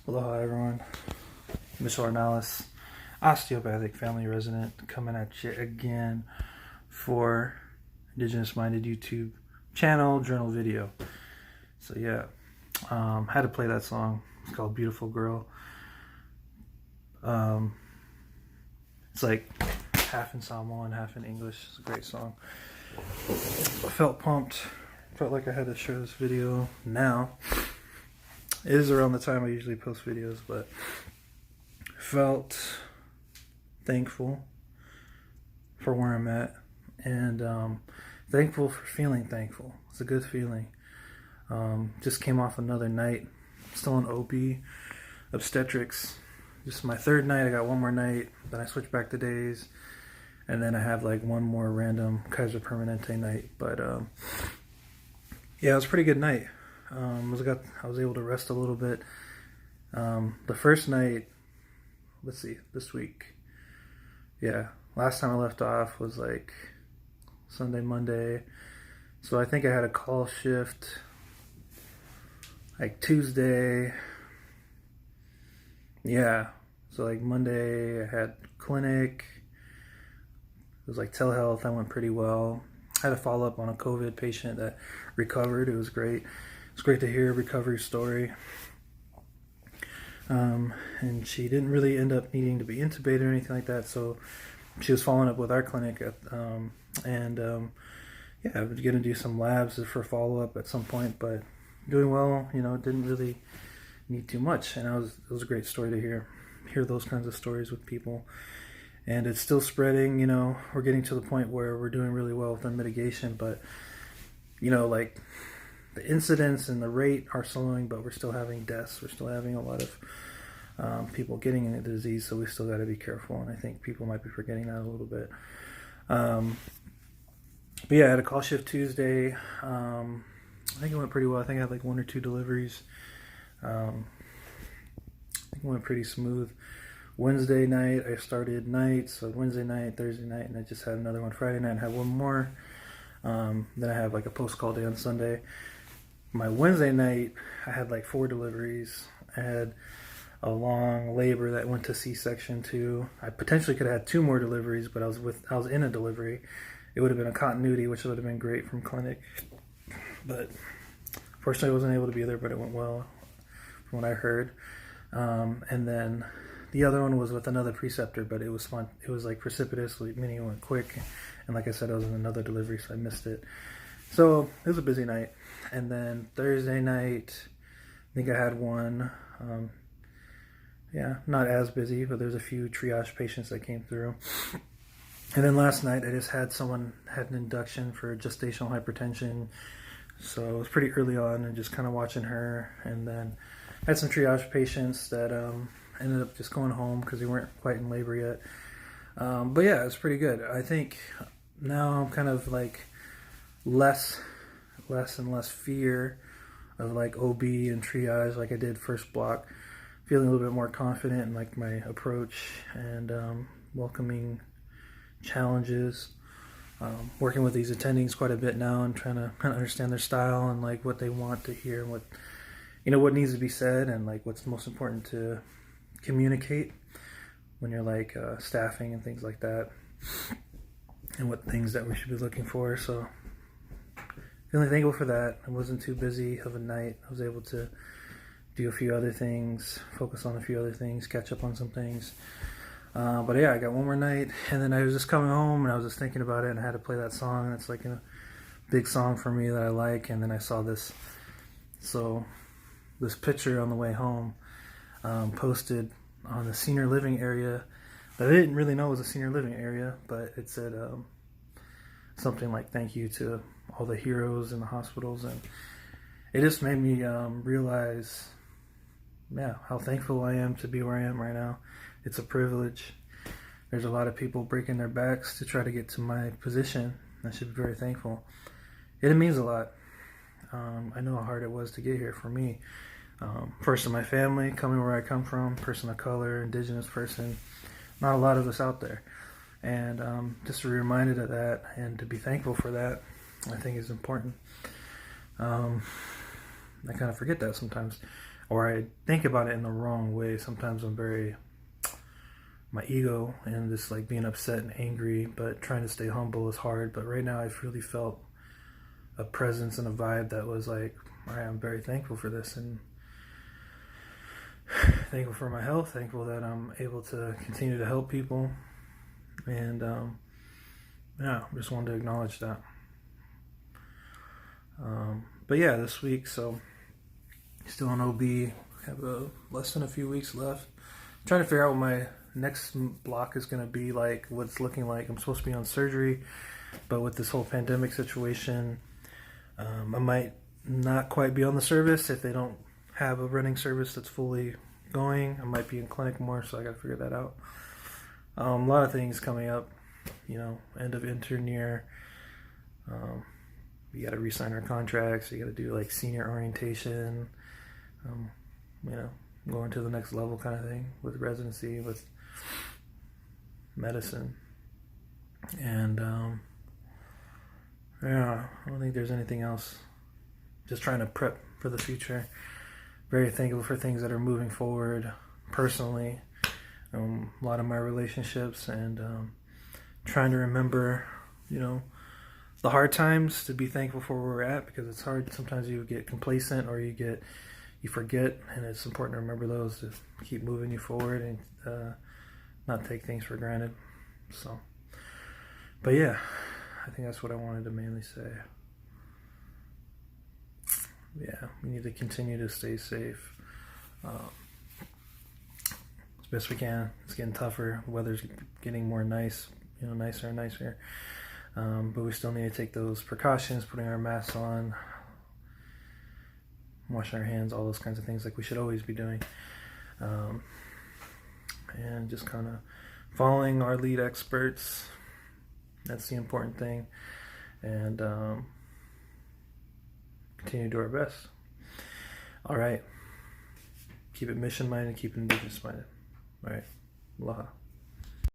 Aloha everyone, Mitchell Ornelas, osteopathic family resident, coming at you again for Indigenous Minded YouTube channel journal video. So yeah, had to play that song. It's called Beautiful Girl. It's like half in Samoan, half in English. It's a great song. I felt pumped, felt like I had to share this video now. It is around the time I usually post videos, but felt thankful for where I'm at, and thankful for feeling thankful. It's a good feeling. Just came off another night, still in OB, obstetrics. Just my third night. I got one more night, then I switch back to days, and then I have like one more random Kaiser Permanente night. But yeah, it was a pretty good night. I was able to rest a little bit. The first night, let's see, this week. Yeah, last time I left off was like Sunday, Monday. So I think I had a call shift like Tuesday. Yeah, so like Monday I had clinic. It was like telehealth. That went pretty well. I had a follow up on a COVID patient that recovered. It was great. It's great to hear a recovery story. And she didn't really end up needing to be intubated or anything like that. So she was following up with our clinic yeah, I was going to do some labs for follow up at some point, but doing well. You know, didn't really need too much. And it was a great story to hear those kinds of stories with people. And it's still spreading. You know, we're getting to the point where we're doing really well with our mitigation, but you know, like, the incidence and the rate are slowing, but we're still having deaths. We're still having a lot of people getting the disease, so we still got to be careful. And I think people might be forgetting that a little bit. But yeah, I had a call shift Tuesday. I think it went pretty well. I think I had like 1 or 2 deliveries. I think it went pretty smooth. Wednesday night, I started nights. So Wednesday night, Thursday night, and I just had another one Friday night and had one more. Then I have like a post-call day on Sunday. My Wednesday night, I had like 4 deliveries. I had a long labor that went to C-section too. I potentially could have had 2 more deliveries, but I was in a delivery. It would have been a continuity, which would have been great from clinic. But fortunately, I wasn't able to be there, but it went well from what I heard. And then the other one was with another preceptor, but it was fun. It was like precipitous, meaning it went quick. And like I said, I was in another delivery, so I missed it. So it was a busy night. And then Thursday night, I think I had one. Yeah, not as busy, but there's a few triage patients that came through. And then last night, I just had someone had an induction for gestational hypertension. So it was pretty early on and just kind of watching her. And then I had some triage patients that ended up just going home because they weren't quite in labor yet. But yeah, it's pretty good. I think now I'm kind of like less and less fear of like OB and triage like I did first block. Feeling a little bit more confident in like my approach and welcoming challenges. Working with these attendings quite a bit now and trying to kind of understand their style and like what they want to hear and what, you know, what needs to be said and like what's most important to communicate when you're like staffing and things like that, and what things that we should be looking for. So feeling thankful for that. I wasn't too busy of a night. I was able to do a few other things, focus on a few other things, catch up on some things. But yeah, I got one more night, and then I was just coming home, and I was just thinking about it, and I had to play that song. And it's like a big song for me that I like. And then I saw this picture on the way home, posted on the senior living area that I didn't really know was a senior living area, but it said something like "Thank you to all the heroes in the hospitals," and it just made me realize, yeah, how thankful I am to be where I am right now. It's a privilege. There's a lot of people breaking their backs to try to get to my position. I should be very thankful. It means a lot. I know how hard it was to get here for me. First in my family, coming where I come from, person of color, indigenous person, not a lot of us out there. And just to be reminded of that and to be thankful for that, I think is important. I kind of forget that sometimes, or I think about it in the wrong way. Sometimes my ego and just like being upset and angry, but trying to stay humble is hard. But right now I've really felt a presence and a vibe that was like, all right, I'm very thankful for this, and thankful for my health, thankful that I'm able to continue to help people, and yeah, just wanted to acknowledge that. But yeah, this week, so still on OB, have less than a few weeks left. I'm trying to figure out what my next block is going to be like, what it's looking like. I'm supposed to be on surgery, but with this whole pandemic situation, I might not quite be on the service if they don't have a running service that's fully going. I might be in clinic more, so I got to figure that out. A lot of things coming up, end of intern year. We got to re-sign our contracts. You got to do like senior orientation, going to the next level kind of thing with residency, with medicine. And yeah, I don't think there's anything else. Just trying to prep for the future. Very thankful for things that are moving forward personally. A lot of my relationships, and trying to remember, the hard times, to be thankful for where we're at, because it's hard. Sometimes you get complacent or you forget, and it's important to remember those to keep moving you forward and not take things for granted. So, but yeah, I think that's what I wanted to mainly say. Yeah, we need to continue to stay safe as best we can. It's getting tougher. The weather's getting more nicer and nicer. But we still need to take those precautions, putting our masks on, washing our hands, all those kinds of things like we should always be doing. And just kind of following our lead experts. That's the important thing. And continue to do our best. All right. Keep it mission-minded, keep it indigenous-minded. All right. Aloha.